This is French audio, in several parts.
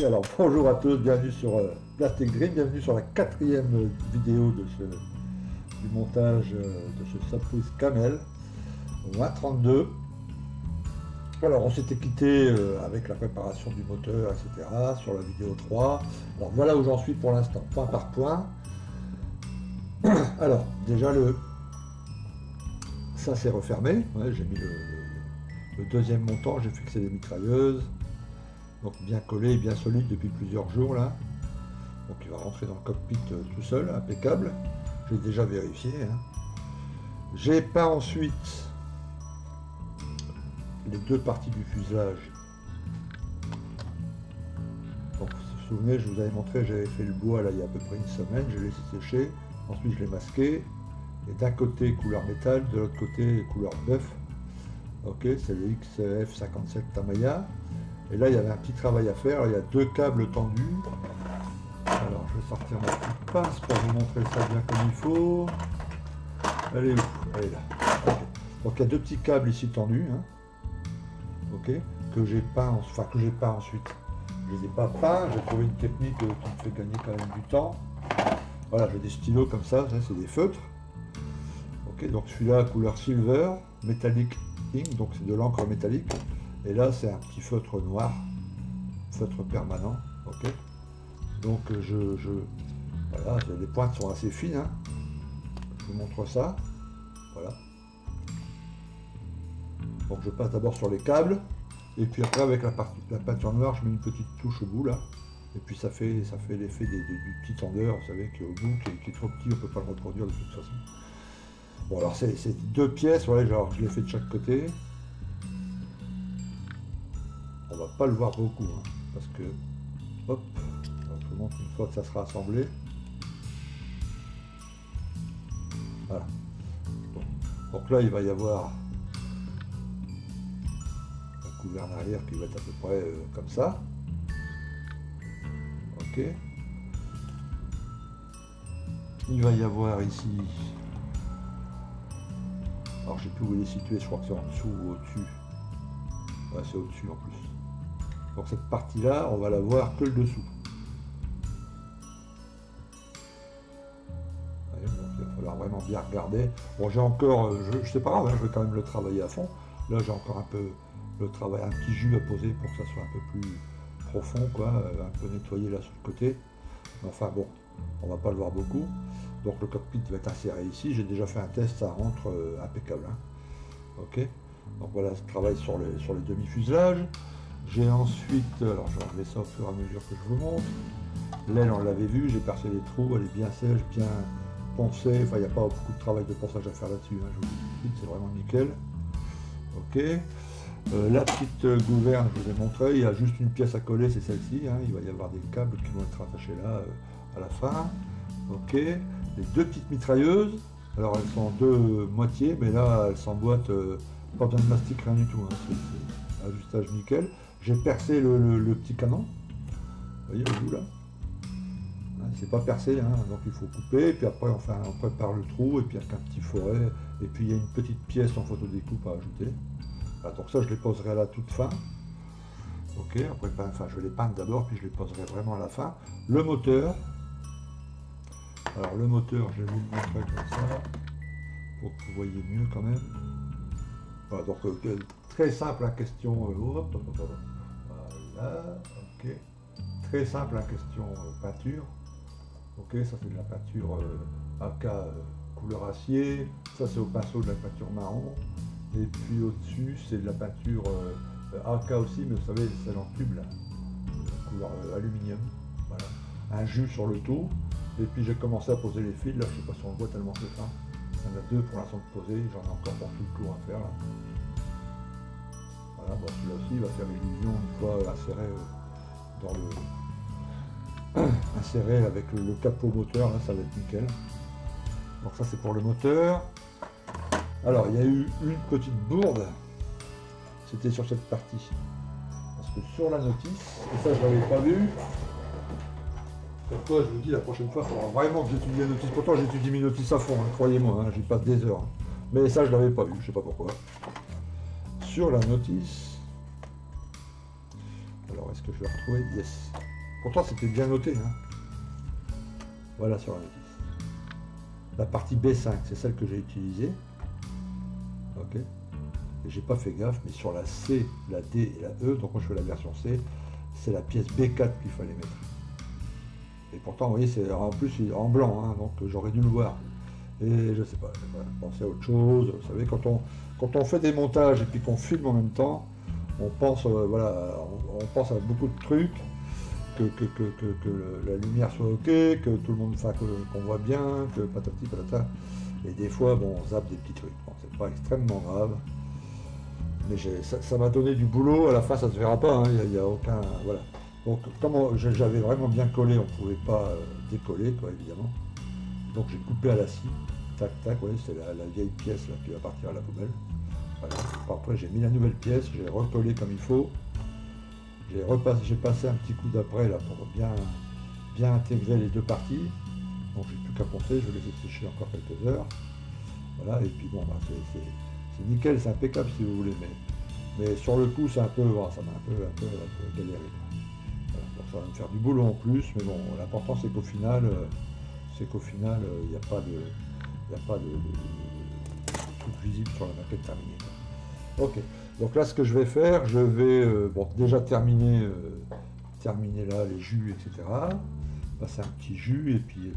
Alors bonjour à tous, bienvenue sur Plastic Dream, bienvenue sur la 4e vidéo du montage de ce Sapouze Camel au 1.32. Alors on s'était quitté avec la préparation du moteur, etc. sur la vidéo 3. Alors voilà où j'en suis pour l'instant, point par point. Alors déjà ça c'est refermé, ouais, j'ai mis le deuxième montant, j'ai fixé les mitrailleuses. Donc bien collé et bien solide depuis plusieurs jours là. Donc il va rentrer dans le cockpit tout seul, impeccable. J'ai déjà vérifié. Hein. J'ai peint ensuite les deux parties du fuselage. Donc vous vous souvenez, je vous avais montré, j'avais fait le bois là il y a à peu près une semaine, j'ai laissé sécher, ensuite je l'ai masqué. Et d'un côté couleur métal, de l'autre côté couleur bœuf. Ok, c'est le XF57 Tamiya. Et là, il y avait un petit travail à faire. Il y a deux câbles tendus. Alors, je vais sortir ma petite pince pour vous montrer ça bien comme il faut. Elle est où? Elle est là. Okay. Donc, il y a deux petits câbles ici tendus. Hein. Ok. Que j'ai peint, ensuite. Je les ai pas peints. J'ai trouvé une technique qui me fait gagner quand même du temps. Voilà, j'ai des stylos comme ça c'est des feutres. Ok. Donc, celui-là, couleur silver, metallic ink. Donc, c'est de l'encre métallique. Et là, c'est un petit feutre noir, feutre permanent, ok. Donc, voilà, les pointes sont assez fines, hein. Je vous montre ça, voilà. Donc, je passe d'abord sur les câbles, et puis après, avec la peinture noire, je mets une petite touche au bout, là, et puis ça fait l'effet du petit tendeur, vous savez, qui est au bout, qui est trop petit, on ne peut pas le reproduire de toute façon. Bon, alors, c'est deux pièces, voilà, genre, je les fais de chaque côté. On va pas le voir beaucoup, hein, parce que, hop, donc je vous montre une fois que ça sera assemblé. Voilà. Bon. Donc là, il va y avoir un couvert arrière qui va être à peu près comme ça. Ok. Il va y avoir ici, alors je sais plus où il est situé, je crois que c'est en dessous ou au-dessus. Ouais, c'est au-dessus en plus. Donc cette partie-là, on va la voir que le dessous. Ouais, donc il va falloir vraiment bien regarder. Bon, j'ai encore, je sais pas grave, hein, je vais quand même le travailler à fond. Là, j'ai encore un peu le travail, un petit jus à poser pour que ça soit un peu plus profond, quoi, un peu nettoyé là sur le côté. Mais enfin bon, on va pas le voir beaucoup. Donc le cockpit va être inséré ici. J'ai déjà fait un test, ça rentre impeccable. Hein. Ok. Donc voilà, je travaille sur les demi-fuselages. J'ai ensuite, alors je vais enlever ça au fur et à mesure que je vous montre. L'aile, on l'avait vu, j'ai percé les trous, elle est bien sèche, bien poncée. Enfin, il n'y a pas beaucoup de travail de ponçage à faire là-dessus. Hein, je vous dis tout de suite, c'est vraiment nickel. Ok. La petite gouverne, je vous ai montré, il y a juste une pièce à coller, c'est celle-ci. Hein, il va y avoir des câbles qui vont être attachés là à la fin. Ok. Les deux petites mitrailleuses. Alors, elles sont en deux moitiés, mais là, elles s'emboîtent. Pas besoin de mastic, rien du tout. Hein, c'est ajustage nickel. J'ai percé le petit canon, vous voyez au bout là, c'est pas percé, hein, donc il faut couper, et puis après on prépare le trou, et puis avec un petit foret, et puis il y a une petite pièce en photodécoupe à ajouter. Voilà, donc ça je les poserai à la toute fin, ok, après enfin, je vais les peindre d'abord, puis je les poserai vraiment à la fin. Le moteur, alors le moteur je vais vous le montrer comme ça, pour que vous voyez mieux quand même. Voilà, donc très simple la question, voilà, ok, très simple la question peinture, ok, ça c'est de la peinture AK couleur acier, ça c'est au pinceau de la peinture marron, et puis au-dessus c'est de la peinture AK aussi, mais vous savez celle en tube là, couleur aluminium, voilà, un jus sur le tout, et puis j'ai commencé à poser les fils, là je sais pas si on le voit tellement c'est fin. Il y en a deux pour l'instant de poser, j'en ai encore pour tout le tour à faire là. Voilà, bon, celui-là aussi il va faire l'illusion une fois inséré avec le capot moteur, là ça va être nickel. Donc ça c'est pour le moteur. Alors il y a eu une petite bourde, c'était sur cette partie. Parce que sur la notice, et ça je l'avais pas vu, pourquoi je vous dis la prochaine fois, il faudra vraiment que j'étudie la notice. Pourtant j'étudie mes notices à fond, hein, croyez-moi, hein, j'y passe des heures. Hein. Mais ça je l'avais pas vu, je sais pas pourquoi. Sur la notice, alors est-ce que je vais retrouver? Yes. Pourtant, c'était bien noté. Hein. Voilà sur la notice. La partie B5, c'est celle que j'ai utilisée. Ok. Et j'ai pas fait gaffe, mais sur la C, la D et la E, donc moi je fais la version C, c'est la pièce B4 qu'il fallait mettre. Et pourtant, vous voyez, c'est en plus en blanc, hein, donc j'aurais dû le voir. Et je sais pas, penser à autre chose. Vous savez, quand on fait des montages et puis qu'on filme en même temps, on pense, voilà, on pense à beaucoup de trucs, que la lumière soit ok, que tout le monde, enfin, qu'on voit bien, que patati patata. Et des fois, bon, on zappe des petits trucs. Bon, c'est pas extrêmement grave. Mais ça m'a donné du boulot, à la fin ça se verra pas, il n'y a aucun. Voilà. Donc comme j'avais vraiment bien collé, on ne pouvait pas décoller, quoi, évidemment. Donc j'ai coupé à la scie, tac tac, ouais, c'est la vieille pièce là, qui va partir à la poubelle. Voilà. Après j'ai mis la nouvelle pièce, j'ai recollé comme il faut. J'ai passé un petit coup d'après là pour bien intégrer les deux parties. Donc j'ai plus qu'à poncer, je vais laisser sécher encore quelques heures. Voilà, et puis bon, bah, c'est nickel, c'est impeccable si vous voulez, mais sur le coup, c'est un peu, voilà, ça m'a un peu galéré. Voilà, donc ça va me faire du boulot en plus, mais bon, l'important c'est qu'au final, il n'y a pas de truc visible sur la maquette terminée. Ok, donc là, ce que je vais faire, je vais bon, déjà terminer là les jus, etc. Passer un petit jus, et puis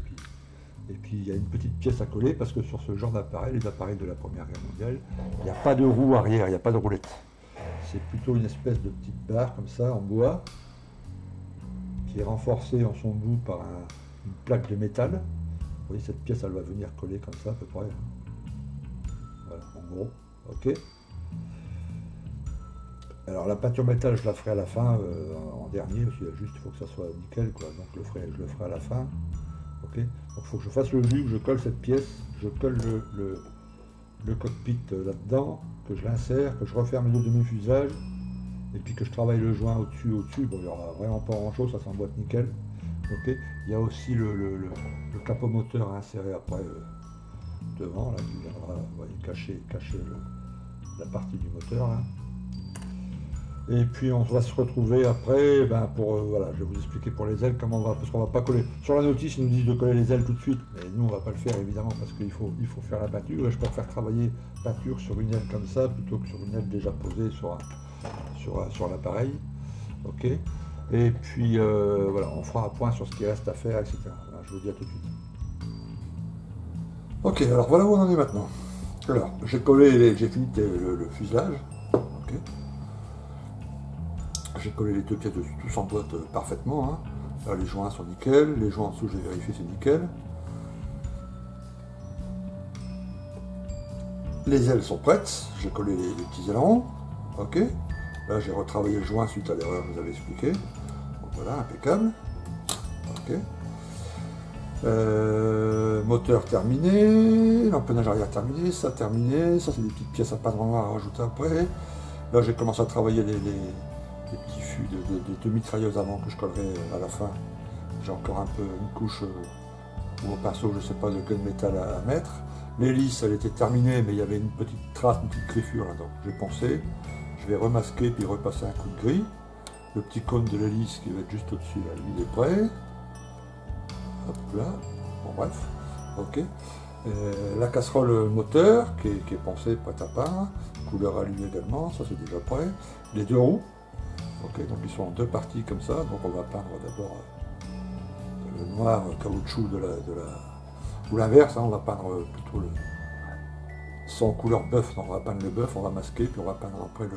il y a une petite pièce à coller parce que sur ce genre d'appareil, les appareils de la Première Guerre mondiale, il n'y a pas de roue arrière, il n'y a pas de roulette. C'est plutôt une espèce de petite barre comme ça en bois qui est renforcée en son bout par une plaque de métal. Vous voyez, cette pièce, elle va venir coller comme ça à peu près. Voilà, en gros. Ok. Alors la peinture métal, je la ferai à la fin, en dernier, parce qu'il y a juste, il faut que ça soit nickel, quoi. Donc je le ferai à la fin. Ok, donc il faut que je fasse le jus, que je colle cette pièce, je colle le cockpit là-dedans, que je l'insère, que je referme les deux demi-fuselage, et puis que je travaille le joint au-dessus. Bon, il n'y aura vraiment pas grand-chose, ça s'emboîte nickel. Ok, il y a aussi le capot moteur à insérer après devant, là, qui viendra, vous voyez, cacher la partie du moteur, là. Et puis on va se retrouver après, pour, voilà, je vais vous expliquer pour les ailes comment on va, parce qu'on va pas coller. Sur la notice, ils nous disent de coller les ailes tout de suite, mais nous on va pas le faire évidemment parce qu'il faut faire la peinture. Et je préfère travailler peinture sur une aile comme ça plutôt que sur une aile déjà posée sur l'appareil. Ok. Et puis voilà, on fera un point sur ce qui reste à faire, etc. Voilà, je vous dis à tout de suite. Ok, alors voilà où on en est maintenant. Alors, j'ai fini le fuselage. Ok. J'ai collé les deux pièces dessus, tout s'emboîte parfaitement. Hein. Là, les joints sont nickel, les joints en dessous, j'ai vérifié, c'est nickel. Les ailes sont prêtes, j'ai collé les petits ailerons. Ok. Là, j'ai retravaillé le joint suite à l'erreur que je vous avais expliqué. Donc voilà, impeccable. Ok. Moteur terminé, l'empennage arrière terminé, ça terminé. Ça, c'est des petites pièces à peindre en noir à rajouter après. Là, j'ai commencé à travailler les petits fûts de deux mitrailleuses avant que je collerai à la fin. J'ai encore un peu une couche ou au pinceau, je ne sais pas, de gunmetal à mettre. L'hélice, elle était terminée, mais il y avait une petite trace, une petite griffure là, donc j'ai pensé. Je vais remasquer puis repasser un coup de gris. Le petit cône de l'hélice qui va être juste au-dessus, là, lui, il est prêt. Hop là, bon bref, ok. La casserole moteur qui est pensée, prête à peindre. Couleur allumée également, ça c'est déjà prêt. Les deux roues. Ok, donc ils sont en deux parties comme ça, donc on va peindre d'abord le noir caoutchouc ou l'inverse, hein, on va peindre plutôt sans couleur bœuf, on va peindre le bœuf, on va masquer, puis on va peindre après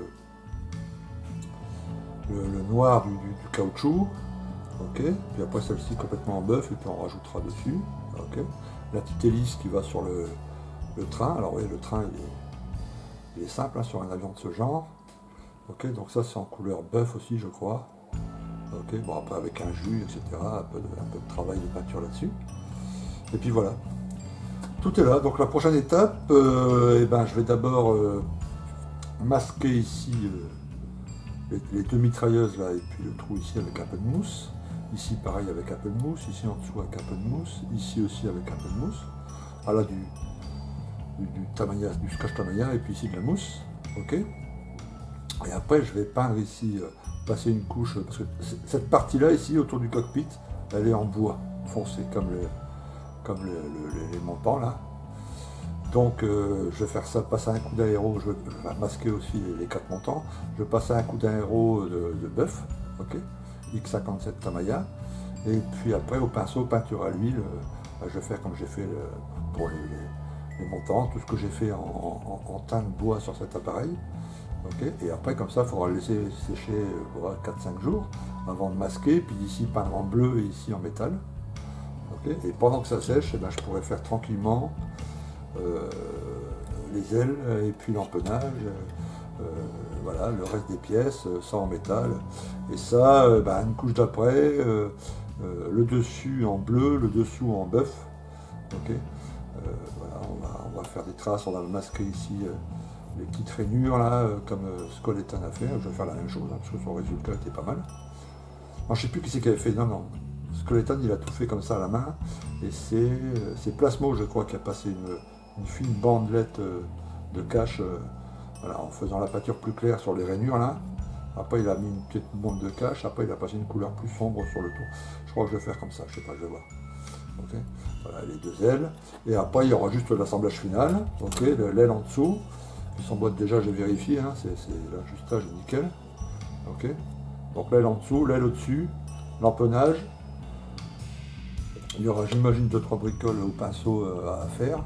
le noir du caoutchouc, ok, puis après celle-ci complètement en bœuf, et puis on rajoutera dessus, ok, la petite hélice qui va sur le train, alors oui, le train il est simple, hein, sur un avion de ce genre. Ok, donc ça c'est en couleur bœuf aussi, je crois. Ok, bon après avec un jus, etc. Un peu de travail de peinture là-dessus. Et puis voilà. Tout est là. Donc la prochaine étape, je vais d'abord masquer ici les deux mitrailleuses là, et puis le trou ici avec un peu de mousse. Ici pareil avec un peu de mousse, ici en dessous avec un peu de mousse, ici aussi avec un peu de mousse. Ah là du scotch tamaya et puis ici de la mousse. Ok. Et après, je vais peindre ici, passer une couche, parce que cette partie-là, ici, autour du cockpit, elle est en bois foncé, les montants, là. Donc, je vais faire ça, passer un coup d'aéro, je vais masquer aussi les 4 montants. Je vais passer un coup d'aéro de bœuf, ok, X57 Tamiya. Et puis après, au pinceau, peinture à l'huile, je vais faire comme j'ai fait pour les montants, tout ce que j'ai fait en teint de bois sur cet appareil. Okay, et après, comme ça, il faudra le laisser sécher 4-5 jours avant de masquer, puis d'ici peindre en bleu et ici en métal. Okay, et pendant que ça sèche, eh ben, je pourrais faire tranquillement les ailes et puis l'empennage, voilà, le reste des pièces, ça en métal. Et ça, ben, une couche d'après, le dessus en bleu, le dessous en bœuf. Okay, voilà, on va faire des traces, on va masquer ici. Les petites rainures là, comme Skeleton a fait, je vais faire la même chose, hein, parce que son résultat était pas mal. Alors, je sais plus qui c'est qui avait fait, non, Skeleton il a tout fait comme ça à la main, et c'est Plasmo je crois qui a passé une fine bandelette de cache, voilà, en faisant la peinture plus claire sur les rainures là. Après il a mis une petite bande de cache, après il a passé une couleur plus sombre sur le tour. Je crois que je vais faire comme ça, je sais pas, je vais voir. Okay. Voilà les deux ailes, et après il y aura juste l'assemblage final, ok, l'aile en dessous. Qui s'emboîte déjà, j'ai vérifié, hein, c'est l'ajustage est nickel. Ok. Donc l'aile en dessous, l'aile au-dessus, l'empennage. Il y aura, j'imagine, 2-3 bricoles au pinceau à faire.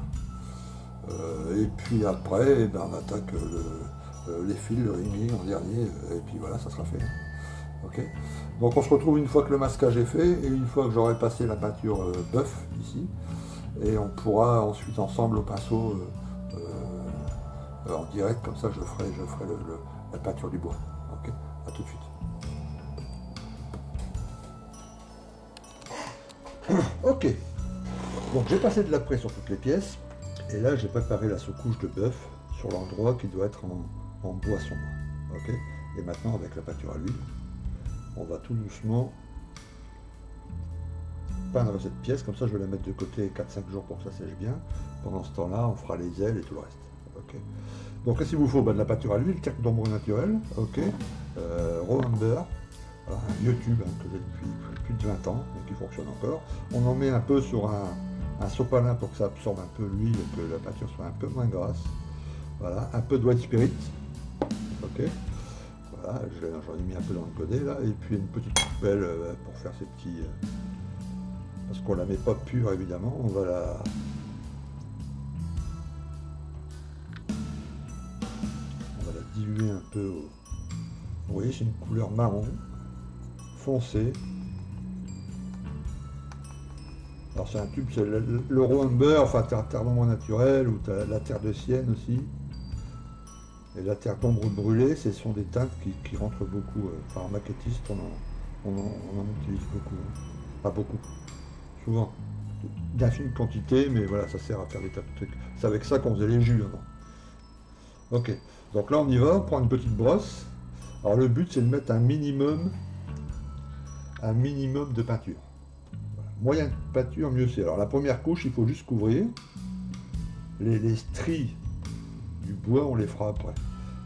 Et puis après, eh ben, on attaque les fils, le ringing en dernier, et puis voilà, ça sera fait. Ok. Donc on se retrouve une fois que le masquage est fait, et une fois que j'aurai passé la peinture bœuf ici, et on pourra ensuite ensemble au pinceau en direct, comme ça je ferai la peinture du bois. Ok, à tout de suite. Ok, donc j'ai passé de l'après sur toutes les pièces, et là j'ai préparé la sous-couche de bœuf sur l'endroit qui doit être en bois sombre. Ok, et maintenant avec la peinture à l'huile, on va tout doucement peindre cette pièce, comme ça je vais la mettre de côté 4-5 jours pour que ça sèche bien. Pendant ce temps-là, on fera les ailes et tout le reste. Ok. Donc qu'est-ce qu'il vous faut? De la peinture à l'huile, carte d'ombre naturelle, ok, Raw Amber, un vieux tube hein, que j'ai depuis plus de 20 ans et qui fonctionne encore. On en met un peu sur un sopalin pour que ça absorbe un peu l'huile et que la peinture soit un peu moins grasse. Voilà, un peu de white spirit, ok. Voilà, j'en ai mis un peu dans le godet là, et puis une petite poubelle pour faire ces petits... parce qu'on la met pas pure évidemment, on va la... diluer un peu. Vous voyez, c'est une couleur marron foncé. Alors c'est un tube, c'est le Raw Amber, enfin terre d'ombre naturelle, ou la terre de sienne aussi. Et la terre d'ombre brûlée, ce sont des teintes qui rentrent beaucoup. Enfin en maquettiste, on en utilise beaucoup. Hein. Pas beaucoup, souvent. D'infimes quantités, mais voilà, ça sert à faire des tas de trucs. C'est avec ça qu'on faisait les jus avant. Ok, donc là on y va, on prend une petite brosse. Alors le but c'est de mettre un minimum de peinture. Voilà. Moyen de peinture, mieux c'est. Alors la première couche, il faut juste couvrir. Les stries du bois, on les fera après.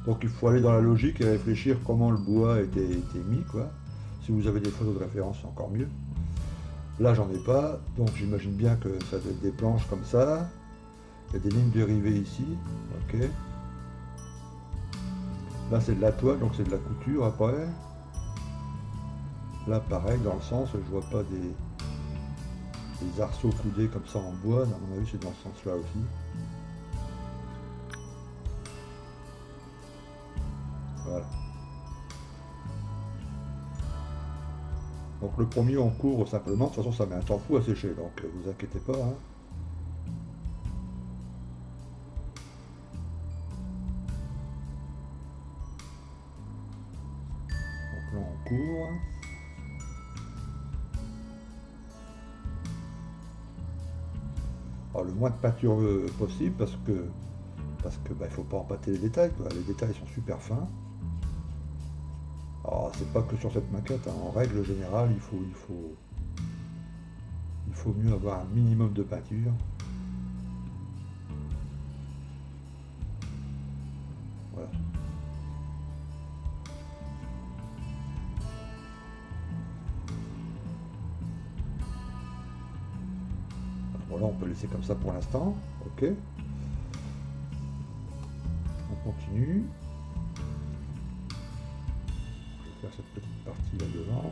Donc il faut aller dans la logique et réfléchir comment le bois a été mis, quoi. Si vous avez des photos de référence, c'est encore mieux. Là j'en ai pas, donc j'imagine bien que ça doit être des planches comme ça. Il y a des lignes dérivées ici, ok. Là c'est de la toile, donc c'est de la couture après. Là pareil, dans le sens, je vois pas des arceaux coudés comme ça en bois, à mon avis c'est dans ce sens là aussi. Voilà. Donc le premier on couvre simplement, de toute façon ça met un temps fou à sécher, donc vous inquiétez pas. Hein. Donc là on couvre. Alors, le moins de peinture possible parce que bah, il faut pas empâter les détails, quoi. Les détails sont super fins. Alors c'est pas que sur cette maquette, hein. En règle générale il faut mieux avoir un minimum de peinture. Voilà. Bon là on peut laisser comme ça pour l'instant, ok. On continue. Je vais faire cette petite partie là devant.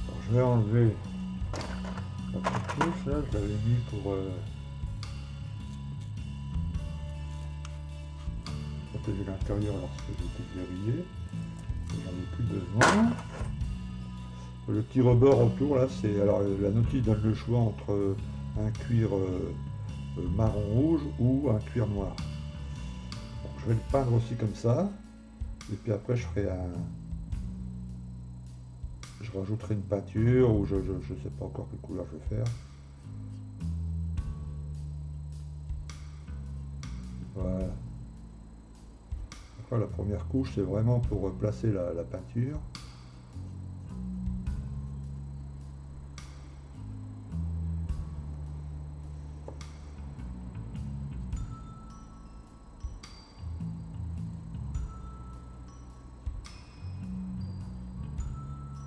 Alors, je vais enlever la petite touche là, je l'avais mis pour protéger l'intérieur lorsque j'étais verrouillé. J'en ai plus besoin. Le petit rebord autour là, c'est alors la notice donne le choix entre un cuir marron rouge ou un cuir noir. Donc, je vais le peindre aussi comme ça, et puis après je ferai je rajouterai une peinture ou je sais pas encore quelle couleur je vais faire. Voilà. Après, la première couche c'est vraiment pour placer la peinture.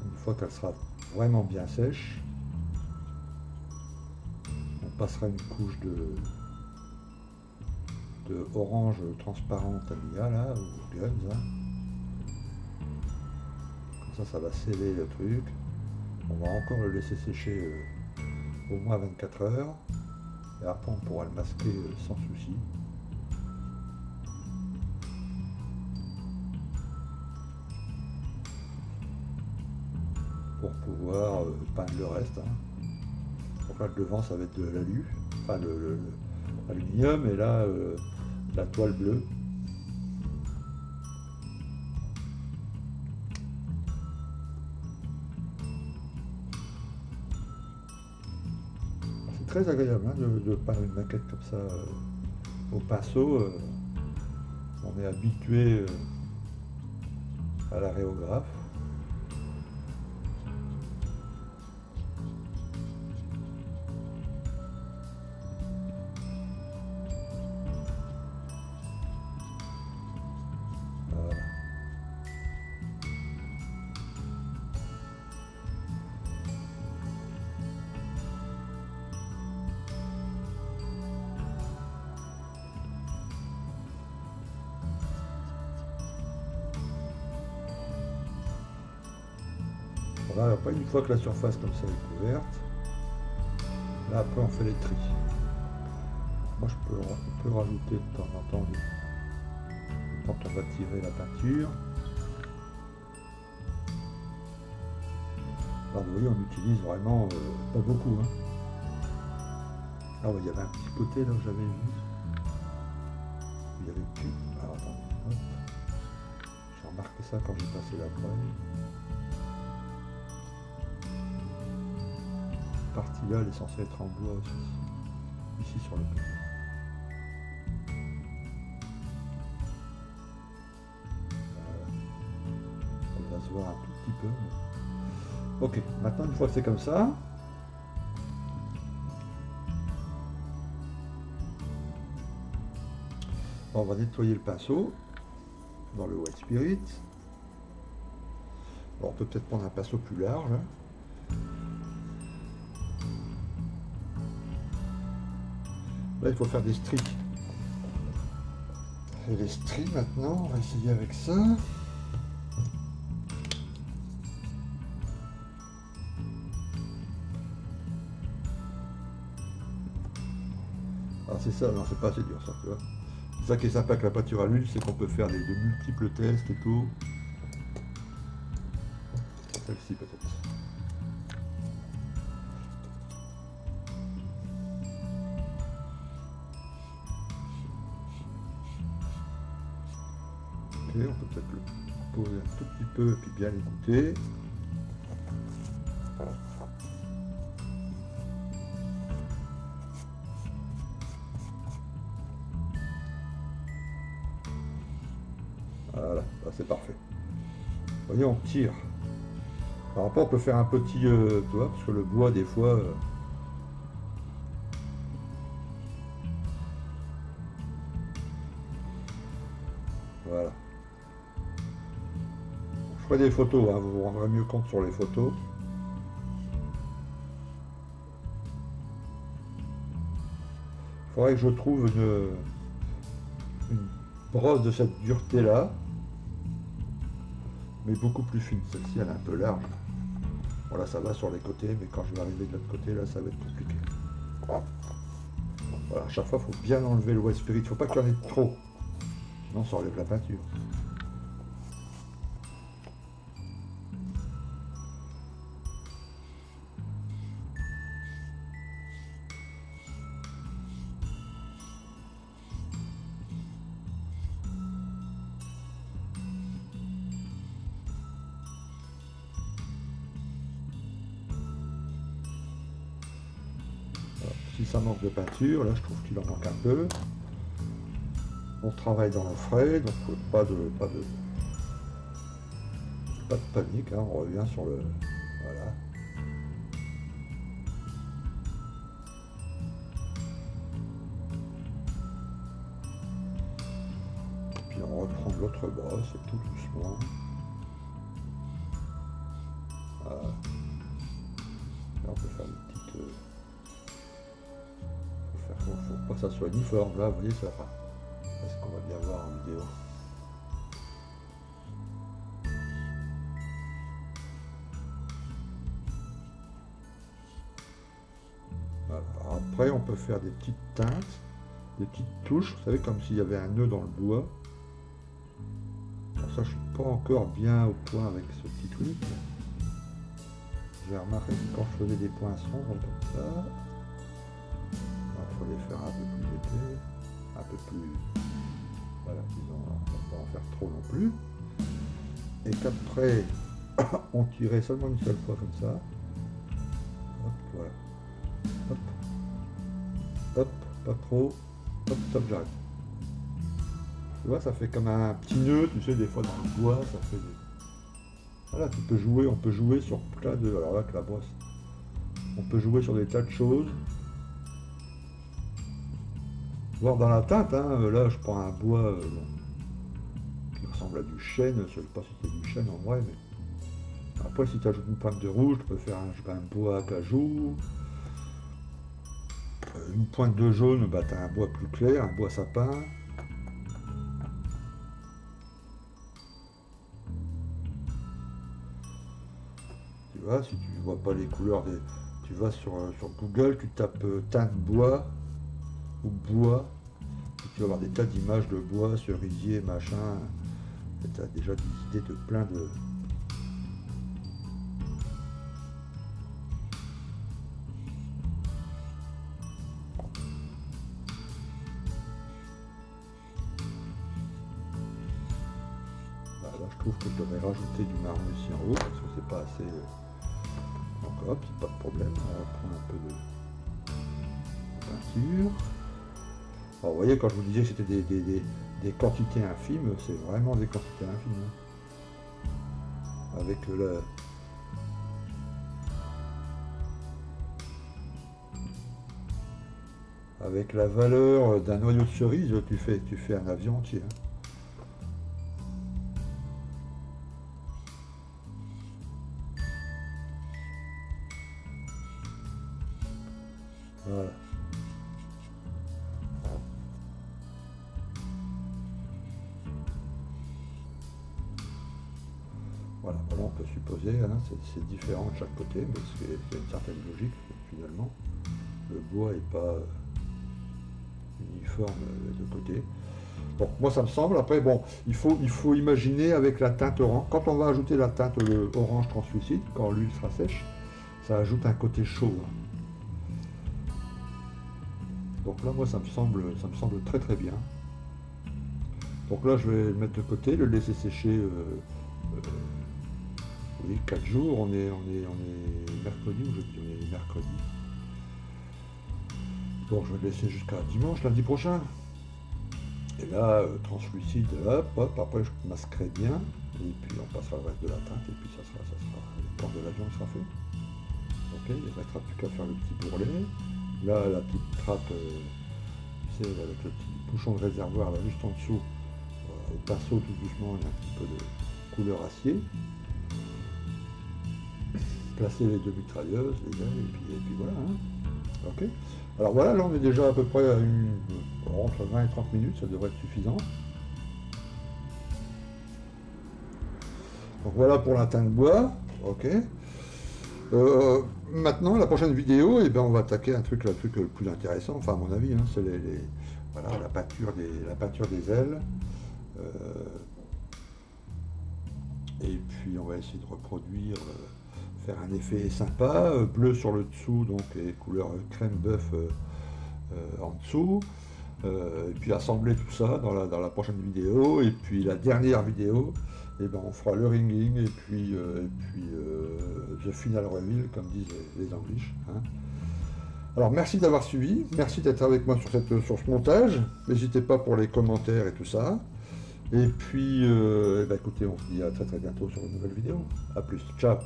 Une fois qu'elle sera vraiment bien sèche, on passera une couche de orange transparent Tamiya là, ou Guns. Hein. Comme ça va sceller le truc. On va encore le laisser sécher au moins 24 heures. Et après on pourra le masquer sans souci. Pour pouvoir peindre le reste. Hein. Donc là le devant ça va être de l'alu, enfin l'aluminium, et là la toile bleue. C'est très agréable hein, de peindre une maquette comme ça au pinceau. On est habitué à l'aréographe. Voilà, après une fois que la surface comme ça est couverte, là après on fait les tris. Moi on peut rajouter de temps en temps quand on va tirer la peinture. Alors vous voyez on utilise vraiment pas beaucoup. Hein. Ah ouais, il y avait un petit côté là que j'avais vu. Il y avait plus. Alors attendez, hop. J'ai remarqué ça quand j'ai passé la preuve. Partie là elle est censée être en bois aussi, ici sur le côté. Elle va se voir un tout petit peu. Mais... ok, maintenant une fois que c'est comme ça, on va nettoyer le pinceau dans le White Spirit. Bon, on peut peut-être prendre un pinceau plus large. Hein. Là, il faut faire des stries. Et les stries, maintenant, on va essayer avec ça. Ah, c'est ça, non, c'est pas assez dur, ça, tu vois. C'est ça qui est sympa avec la peinture à l'huile, c'est qu'on peut faire de multiples tests et tout. Celle-ci, peut-être. On peut peut-être le poser un tout petit peu et puis bien l'écouter. Voilà, c'est parfait. Vous voyez, on tire. Alors après, on peut faire un petit, tu vois, parce que le bois, des fois, Voilà. Je ferai des photos, hein, vous vous rendrez mieux compte sur les photos. Il faudrait que je trouve une brosse de cette dureté-là, mais beaucoup plus fine. Celle-ci, elle est un peu large. Voilà, ça va sur les côtés, mais quand je vais arriver de l'autre côté, là, ça va être compliqué. Voilà, à chaque fois, il faut bien enlever le white spirit. Il ne faut pas qu'il y en ait trop, sinon ça enlève la peinture. Si ça manque de peinture, là je trouve qu'il en manque un peu. On travaille dans le frais, donc pas de panique, hein, on revient sur le... Voilà. Et puis on reprend l'autre brosse tout doucement. Voilà. Là on peut faire une petite... faut pas que ça soit uniforme, là vous voyez ça va. Est-ce qu'on va bien voir en vidéo? Voilà. Alors après on peut faire des petites teintes, des petites touches, vous savez, comme s'il y avait un nœud dans le bois. Alors ça je suis pas encore bien au point avec ce petit truc. J'ai remarqué que quand je faisais des points sombres comme ça, il faut les faire un peu plus épais, un peu plus... Voilà, disons, on ne va pas en faire trop non plus. Et qu'après, on tirait seulement une seule fois comme ça. Hop, voilà. Hop. Hop, pas trop. Hop, stop, j'arrête. Tu vois, ça fait comme un petit nœud, tu sais, des fois dans le bois, ça fait des... Voilà, tu peux jouer, on peut jouer sur plein de... Alors là, avec la brosse, on peut jouer sur des tas de choses. Voir dans la teinte, hein, là je prends un bois qui ressemble à du chêne, je ne sais pas si c'est du chêne en vrai, mais après si tu ajoutes une pointe de rouge, tu peux faire un bois acajou, une pointe de jaune, bah, tu as un bois plus clair, un bois sapin. Tu vois, si tu vois pas les couleurs, tu vas sur Google, tu tapes teinte bois ou bois, et tu vas avoir des tas d'images de bois, cerisier, machin, et tu as déjà des idées de plein de... Là, je trouve que je devrais rajouter du marron ici en haut, parce que c'est pas assez... Donc hop, c'est pas de problème, on va prendre un peu de peinture. Alors, vous voyez, quand je vous disais que c'était des quantités infimes, c'est vraiment des quantités infimes. Hein. Avec avec la valeur d'un noyau de cerise, tu fais un avion entier. Hein. Voilà. Voilà, on peut supposer, hein, c'est différent de chaque côté, mais c'est une certaine logique finalement. Le bois n'est pas uniforme de côté. Donc moi ça me semble, après bon, il faut imaginer avec la teinte orange, quand on va ajouter la teinte orange translucide, quand l'huile sera sèche, ça ajoute un côté chaud. Hein. Donc là moi ça me semble très très bien. Donc là je vais le mettre de côté, le laisser sécher. Oui, 4 jours, on est mercredi ou jeudi, on est mercredi. Bon, je vais le laisser jusqu'à dimanche, lundi prochain. Et là, translucide, hop, hop, après je masquerai bien, et puis on passera le reste de la teinte, et puis ça sera le corps de l'avion sera fait. Ok, il ne restera plus qu'à faire le petit bourrelet. Là, la petite trappe, tu sais, avec le petit bouchon de réservoir là juste en dessous, au pinceau tout doucement, il y a un petit peu de couleur acier. Placer les deux mitrailleuses, les ailes, et puis voilà. Hein. Ok. Alors voilà, là on est déjà à peu près à entre 20 et 30 minutes, ça devrait être suffisant. Donc voilà pour la teinte bois. Ok. Maintenant, la prochaine vidéo, eh ben, on va attaquer le truc le plus intéressant, enfin à mon avis, hein, c'est voilà, la peinture des ailes. Et puis on va essayer de reproduire, faire un effet sympa, bleu sur le dessous, donc et couleur crème bœuf en dessous. Et puis assembler tout ça dans la prochaine vidéo. Et puis la dernière vidéo, et ben on fera le ringing et puis the final reveal, comme disent les Anglish. Hein. Alors merci d'avoir suivi, merci d'être avec moi sur ce montage. N'hésitez pas pour les commentaires et tout ça. Et puis, écoutez, on se dit à très très bientôt sur une nouvelle vidéo. A plus, ciao.